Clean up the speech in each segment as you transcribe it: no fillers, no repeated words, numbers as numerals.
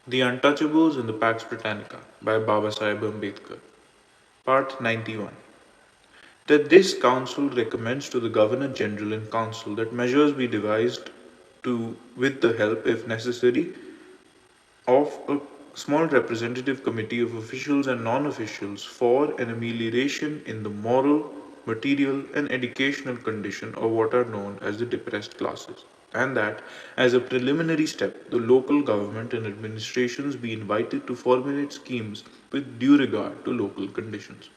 The Untouchables in the Pax Britannica by Babasaheb Ambedkar. Part 91. That this Council recommends to the Governor General in Council that measures be devised to, with the help, if necessary, of a small representative committee of officials and non-officials for an amelioration in the moral, material, and educational condition of what are known as the depressed classes, and that, as a preliminary step, the local government and administrations be invited to formulate schemes with due regard to local conditions.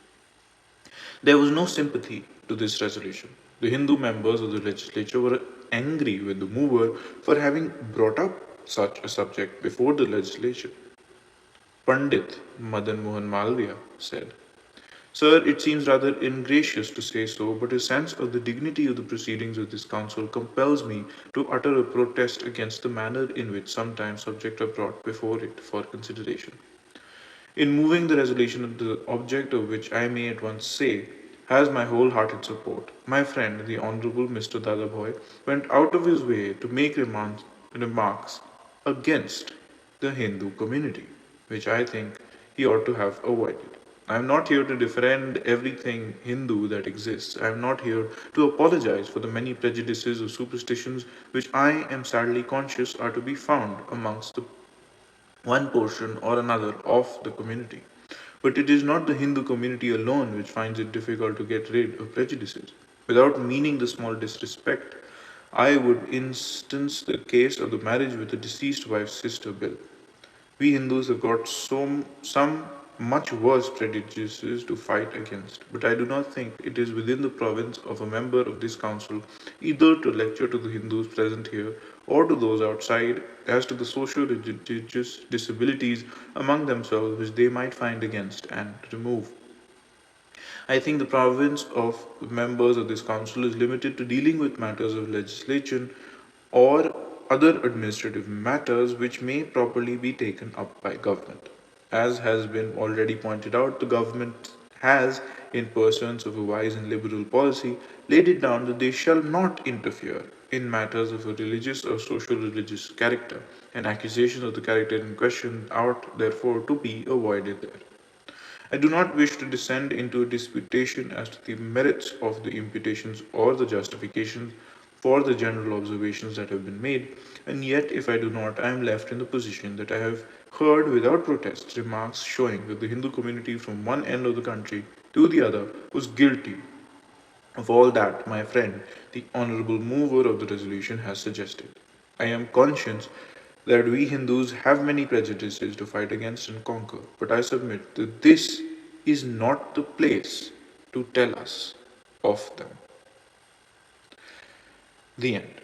There was no sympathy to this resolution. The Hindu members of the legislature were angry with the mover for having brought up such a subject before the legislation. Pandit Madan Mohan Malviya said, "Sir, it seems rather ingracious to say so, but a sense of the dignity of the proceedings of this council compels me to utter a protest against the manner in which sometimes subjects are brought before it for consideration. In moving the resolution, the object of which I may at once say has my wholehearted support. My friend, the Honorable Mr. Dadabhoy, went out of his way to make remarks against the Hindu community, which I think he ought to have avoided. I am not here to defend everything Hindu that exists. I am not here to apologize for the many prejudices or superstitions which I am sadly conscious are to be found amongst the one portion or another of the community. But it is not the Hindu community alone which finds it difficult to get rid of prejudices. Without meaning the small disrespect, I would instance the case of the marriage with a deceased wife's sister bill. We Hindus have got some much worse prejudices to fight against, but I do not think it is within the province of a member of this council either to lecture to the Hindus present here or to those outside as to the social religious disabilities among themselves which they might find against and remove. I think the province of members of this council is limited to dealing with matters of legislation or other administrative matters which may properly be taken up by government. As has been already pointed out, the government has, in pursuance of a wise and liberal policy, laid it down that they shall not interfere in matters of a religious or social religious character, and accusations of the character in question ought therefore to be avoided there. I do not wish to descend into a disputation as to the merits of the imputations or the justifications for the general observations that have been made, and yet, if I do not, I am left in the position that I have heard without protest remarks showing that the Hindu community from one end of the country to the other was guilty of all that my friend, the honorable mover of the resolution, has suggested. I am conscious that we Hindus have many prejudices to fight against and conquer, but I submit that this is not the place to tell us of them. The end.